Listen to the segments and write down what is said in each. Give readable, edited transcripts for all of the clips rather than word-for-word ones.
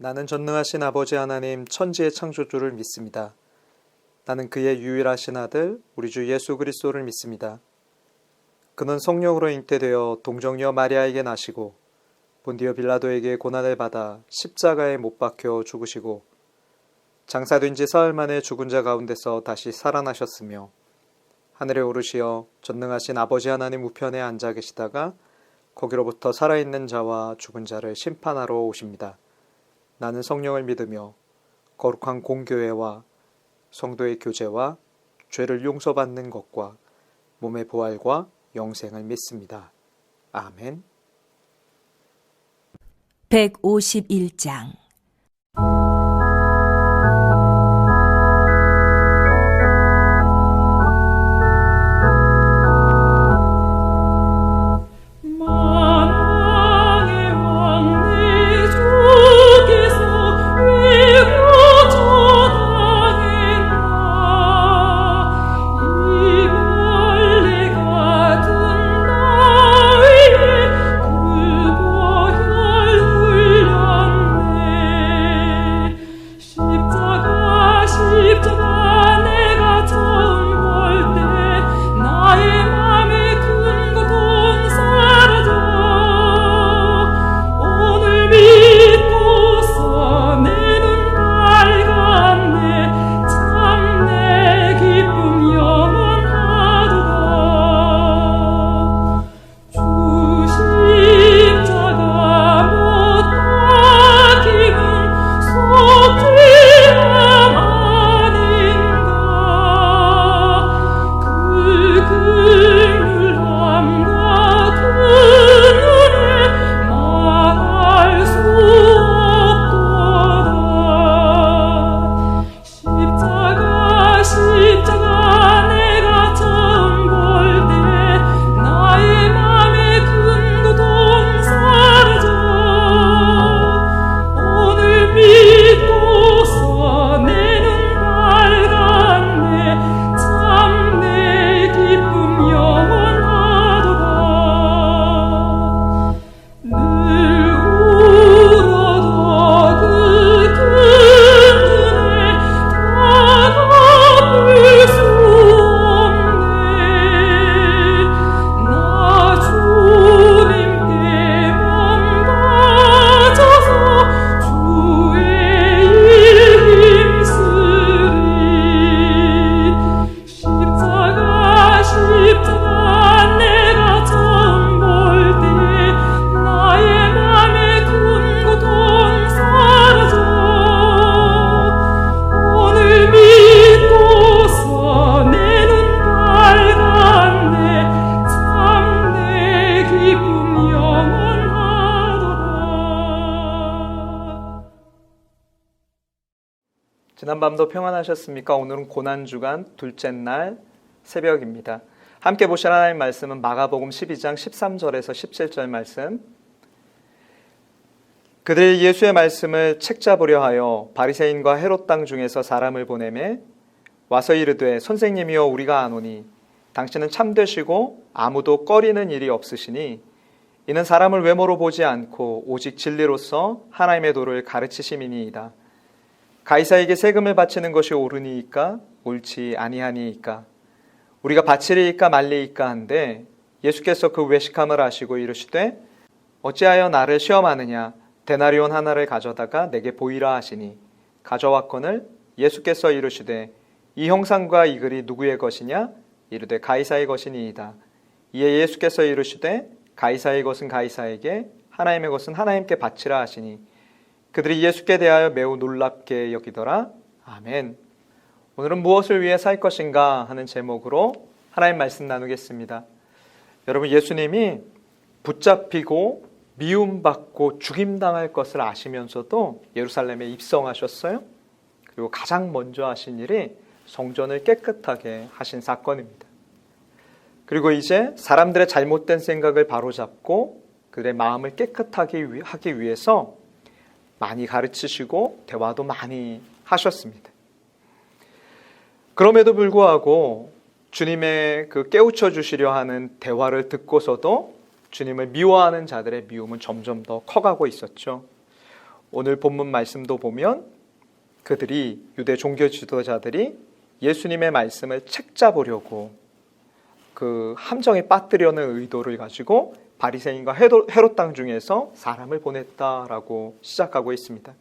나는 전능하신 아버지 하나님 천지의 창조주를 믿습니다. 나는 그의 유일하신 아들 우리 주 예수 그리스도를 믿습니다. 그는 성령으로 잉태되어 동정녀 마리아에게 나시고 본디오 빌라도에게 고난을 받아 십자가에 못 박혀 죽으시고 장사된 지 사흘 만에 죽은 자 가운데서 다시 살아나셨으며 하늘에 오르시어 전능하신 아버지 하나님 우편에 앉아 계시다가 거기로부터 살아있는 자와 죽은 자를 심판하러 오십니다. 나는 성령을 믿으며 거룩한 공교회와 성도의 교제와 죄를 용서받는 것과 몸의 부활과 영생을 믿습니다. 아멘. 151장 지난밤도 평안하셨습니까? 오늘은 고난주간 둘째 날 새벽입니다. 함께 보실 하나님의 말씀은 마가복음 12장 13절에서 17절 말씀. 그들이 예수의 말씀을 책잡으려 하여 바리새인과 헤롯 땅 중에서 사람을 보내매 와서 이르되 선생님이여 우리가 아노니 당신은 참되시고 아무도 꺼리는 일이 없으시니 이는 사람을 외모로 보지 않고 오직 진리로서 하나님의 도를 가르치심이니이다. 가이사에게 세금을 바치는 것이 옳으니이까 옳지 아니하니이까 우리가 바치리이까 말리이까 한데 예수께서 그 외식함을 아시고 이르시되 어찌하여 나를 시험하느냐 데나리온 하나를 가져다가 내게 보이라 하시니 가져왔거늘 예수께서 이르시되 이 형상과 이 글이 누구의 것이냐 이르되 가이사의 것이니이다. 이에 예수께서 이르시되 가이사의 것은 가이사에게 하나님의 것은 하나님께 바치라 하시니 그들이 예수께 대하여 매우 놀랍게 여기더라. 아멘. 오늘은 무엇을 위해 살 것인가 하는 제목으로 하나님 말씀 나누겠습니다. 여러분, 예수님이 붙잡히고 미움받고 죽임당할 것을 아시면서도 예루살렘에 입성하셨어요. 그리고 가장 먼저 하신 일이 성전을 깨끗하게 하신 사건입니다. 그리고 이제 사람들의 잘못된 생각을 바로잡고 그들의 마음을 깨끗하게 하기 위해서 많이 가르치시고 대화도 많이 하셨습니다. 그럼에도 불구하고 주님의 그 깨우쳐 주시려 하는 대화를 듣고서도 주님을 미워하는 자들의 미움은 점점 더 커가고 있었죠. 오늘 본문 말씀도 보면 그들이 유대 종교 지도자들이 예수님의 말씀을 책잡으려고 그 함정에 빠뜨려는 의도를 가지고 바리새인과 헤롯 땅 중에서 사람을 보냈다라고 시작하고 있습니다.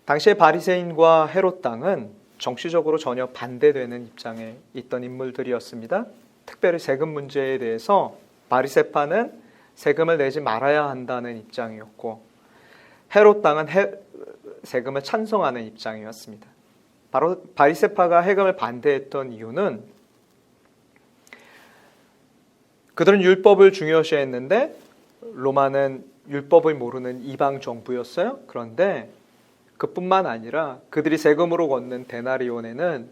당시에 바리새인과 헤롯 땅은 정치적으로 전혀 반대되는 입장에 있던 인물들이었습니다. 특별히 세금 문제에 대해서 바리새파는 세금을 내지 말아야 한다는 입장이었고 헤롯 땅은 세금을 찬성하는 입장이었습니다. 바로 바리새파가 세금을 반대했던 이유는 그들은 율법을 중요시했는데 로마는 율법을 모르는 이방 정부였어요. 그런데 그뿐만 아니라 그들이 세금으로 걷는 데나리온에는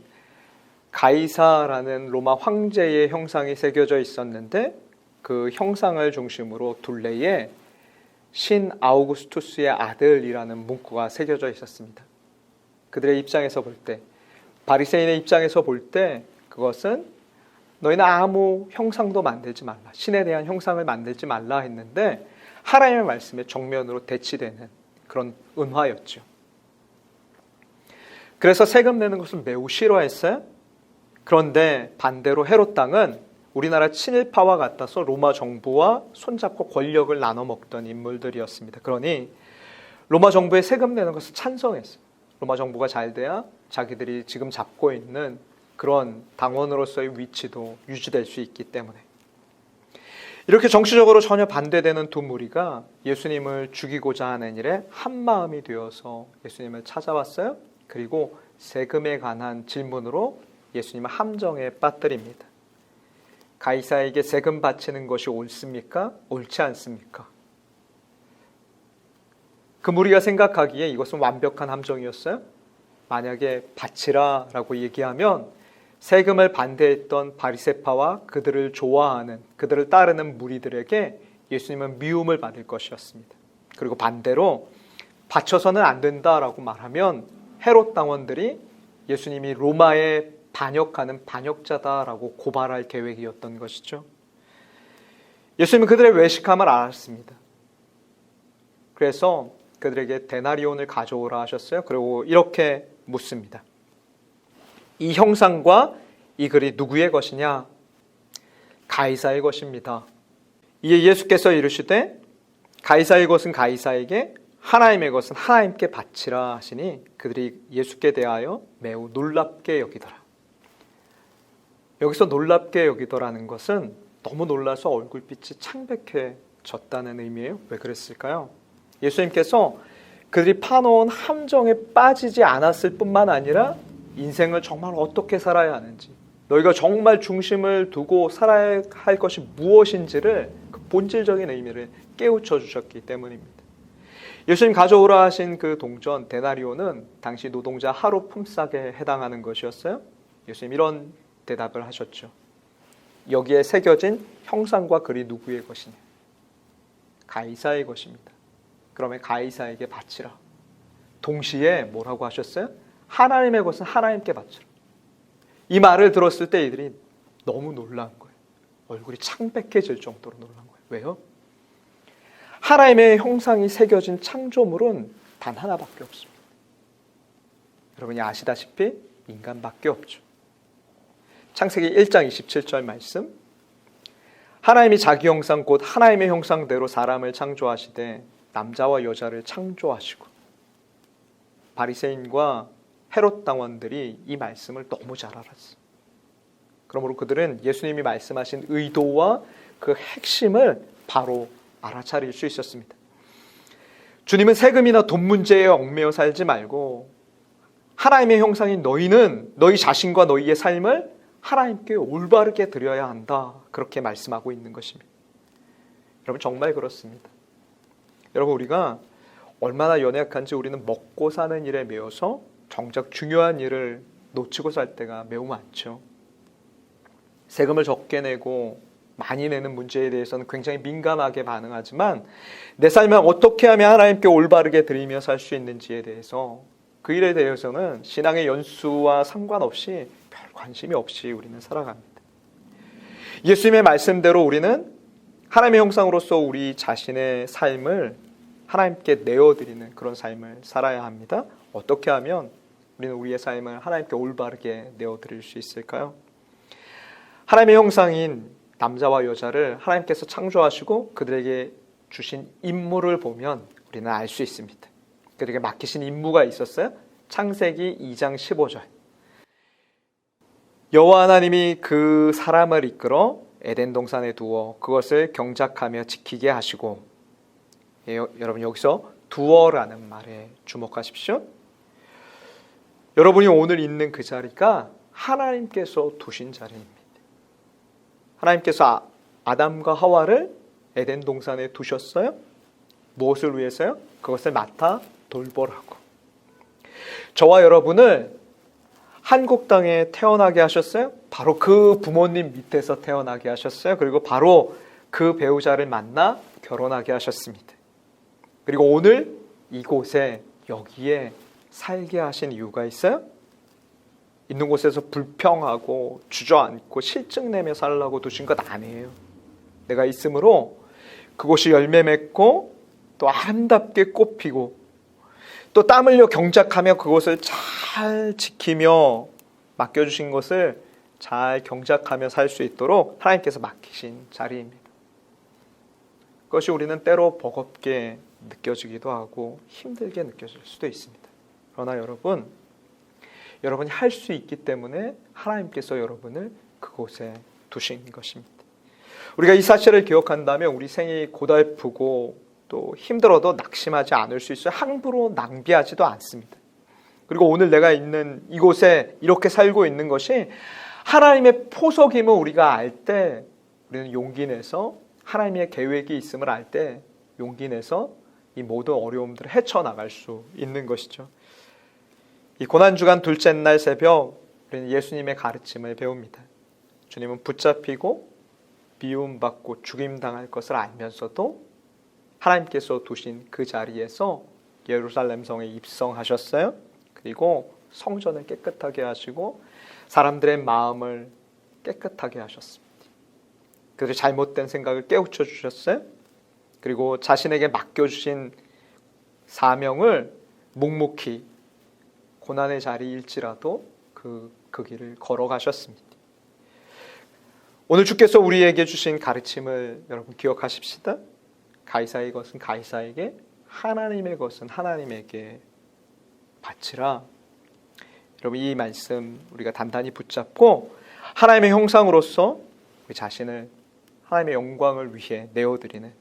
가이사라는 로마 황제의 형상이 새겨져 있었는데 그 형상을 중심으로 둘레에 신 아우구스투스의 아들이라는 문구가 새겨져 있었습니다. 그들의 입장에서 볼 때, 바리새인의 입장에서 볼 때 그것은 너희는 아무 형상도 만들지 말라, 신에 대한 형상을 만들지 말라 했는데 하나님의 말씀에 정면으로 대치되는 그런 은화였죠. 그래서 세금 내는 것을 매우 싫어했어요. 그런데 반대로 헤롯 땅은 우리나라 친일파와 같아서 로마 정부와 손잡고 권력을 나눠 먹던 인물들이었습니다. 그러니 로마 정부의 세금 내는 것을 찬성했어요. 로마 정부가 잘 돼야 자기들이 지금 잡고 있는 그런 당원으로서의 위치도 유지될 수 있기 때문에. 이렇게 정치적으로 전혀 반대되는 두 무리가 예수님을 죽이고자 하는 일에 한마음이 되어서 예수님을 찾아왔어요. 그리고 세금에 관한 질문으로 예수님을 함정에 빠뜨립니다. 가이사에게 세금 바치는 것이 옳습니까? 옳지 않습니까? 그 무리가 생각하기에 이것은 완벽한 함정이었어요. 만약에 바치라라고 얘기하면 세금을 반대했던 바리새파와 그들을 좋아하는, 그들을 따르는 무리들에게 예수님은 미움을 받을 것이었습니다. 그리고 반대로 바쳐서는 안 된다라고 말하면 헤롯 당원들이 예수님이 로마에 반역하는 반역자다라고 고발할 계획이었던 것이죠. 예수님은 그들의 외식함을 알았습니다. 그래서 그들에게 데나리온을 가져오라 하셨어요. 그리고 이렇게 묻습니다. 이 형상과 이 글이 누구의 것이냐? 가이사의 것입니다. 이에 예수께서 이르시되 가이사의 것은 가이사에게, 하나님의 것은 하나님께 바치라 하시니 그들이 예수께 대하여 매우 놀랍게 여기더라. 여기서 놀랍게 여기더라는 것은 너무 놀라서 얼굴빛이 창백해졌다는 의미예요. 왜 그랬을까요? 예수님께서 그들이 파놓은 함정에 빠지지 않았을 뿐만 아니라 인생을 정말 어떻게 살아야 하는지, 너희가 정말 중심을 두고 살아야 할 것이 무엇인지를 그 본질적인 의미를 깨우쳐 주셨기 때문입니다. 예수님 가져오라 하신 그 동전 데나리온은 당시 노동자 하루 품삯에 해당하는 것이었어요. 예수님 이런 대답을 하셨죠. 여기에 새겨진 형상과 글이 누구의 것이냐? 가이사의 것입니다. 그러면 가이사에게 바치라. 동시에 뭐라고 하셨어요? 하나님의 것은 하나님께 바치라. 이 말을 들었을 때 이들이 너무 놀란 거예요. 얼굴이 창백해질 정도로 놀란 거예요. 왜요? 하나님의 형상이 새겨진 창조물은 단 하나밖에 없습니다. 여러분이 아시다시피 인간밖에 없죠. 창세기 1장 27절 말씀, 하나님이 자기 형상 곧 하나님의 형상대로 사람을 창조하시되 남자와 여자를 창조하시고. 바리새인과 헤롯 당원들이 이 말씀을 너무 잘 알았어요. 그러므로 그들은 예수님이 말씀하신 의도와 그 핵심을 바로 알아차릴 수 있었습니다. 주님은 세금이나 돈 문제에 얽매여 살지 말고 하나님의 형상인 너희는 너희 자신과 너희의 삶을 하나님께 올바르게 드려야 한다. 그렇게 말씀하고 있는 것입니다. 여러분 정말 그렇습니다. 여러분 우리가 얼마나 연약한지 우리는 먹고 사는 일에 매여서 정작 중요한 일을 놓치고 살 때가 매우 많죠. 세금을 적게 내고 많이 내는 문제에 대해서는 굉장히 민감하게 반응하지만 내 삶을 어떻게 하면 하나님께 올바르게 드리며 살 수 있는지에 대해서 그 일에 대해서는 신앙의 연수와 상관없이 별 관심이 없이 우리는 살아갑니다. 예수님의 말씀대로 우리는 하나님의 형상으로서 우리 자신의 삶을 하나님께 내어드리는 그런 삶을 살아야 합니다. 어떻게 하면 우리는 우리의 삶을 하나님께 올바르게 내어드릴 수 있을까요? 하나님의 형상인 남자와 여자를 하나님께서 창조하시고 그들에게 주신 임무를 보면 우리는 알 수 있습니다. 그들에게 맡기신 임무가 있었어요. 창세기 2장 15절. 여호와 하나님이 그 사람을 이끌어 에덴 동산에 두어 그것을 경작하며 지키게 하시고, 여러분 여기서 두어라는 말에 주목하십시오. 여러분이 오늘 있는 그 자리가 하나님께서 두신 자리입니다. 하나님께서 아담과 하와를 에덴 동산에 두셨어요. 무엇을 위해서요? 그것을 맡아 돌보라고. 저와 여러분을 한국 땅에 태어나게 하셨어요. 바로 그 부모님 밑에서 태어나게 하셨어요. 그리고 바로 그 배우자를 만나 결혼하게 하셨습니다. 그리고 오늘 이곳에 여기에 살게 하신 이유가 있어요? 있는 곳에서 불평하고 주저앉고 실증내며 살라고 두신 것 아니에요. 내가 있으므로 그곳이 열매 맺고 또 아름답게 꽃피고 또 땀 흘려 경작하며 그곳을 잘 지키며 맡겨주신 것을 잘 경작하며 살 수 있도록 하나님께서 맡기신 자리입니다. 그것이 우리는 때로 버겁게 느껴지기도 하고 힘들게 느껴질 수도 있습니다. 그러나 여러분이 할 수 있기 때문에 하나님께서 여러분을 그곳에 두신 것입니다. 우리가 이 사실을 기억한다면 우리 생이 고달프고 또 힘들어도 낙심하지 않을 수 있어요. 함부로 낭비하지도 않습니다. 그리고 오늘 내가 있는 이곳에 이렇게 살고 있는 것이 하나님의 포석임을 우리가 알 때 우리는 용기 내서 하나님의 계획이 있음을 알 때 용기 내서 이 모든 어려움들을 헤쳐나갈 수 있는 것이죠. 이 고난주간 둘째 날 새벽 우리는 예수님의 가르침을 배웁니다. 주님은 붙잡히고 미움받고 죽임당할 것을 알면서도 하나님께서 두신 그 자리에서 예루살렘 성에 입성하셨어요. 그리고 성전을 깨끗하게 하시고 사람들의 마음을 깨끗하게 하셨습니다. 그들의 잘못된 생각을 깨우쳐 주셨어요. 그리고 자신에게 맡겨주신 사명을 묵묵히 고난의 자리일지라도 그 길을 걸어가셨습니다. 오늘 주께서 우리에게 주신 가르침을 여러분 기억하십시다. 가이사의 것은 가이사에게, 하나님의 것은 하나님에게 바치라. 여러분 이 말씀 우리가 단단히 붙잡고 하나님의 형상으로서 우리 자신을 하나님의 영광을 위해 내어드리는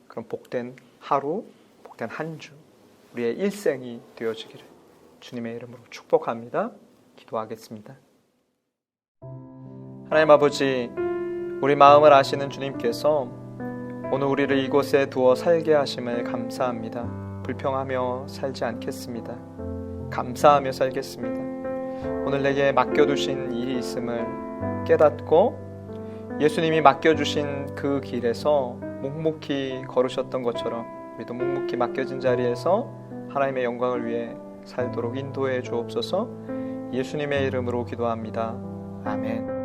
그런 복된 하루, 복된 한 주, 우리의 일생이 되어지기를 주님의 이름으로 축복합니다. 기도하겠습니다. 하나님 아버지, 우리 마음을 아시는 주님께서 오늘 우리를 이곳에 두어 살게 하심을 감사합니다. 불평하며 살지 않겠습니다. 감사하며 살겠습니다. 오늘 내게 맡겨두신 일이 있음을 깨닫고 예수님이 맡겨주신 그 길에서 묵묵히 걸으셨던 것처럼 우리도 묵묵히 맡겨진 자리에서 하나님의 영광을 위해 살도록 인도해 주옵소서. 예수님의 이름으로 기도합니다. 아멘.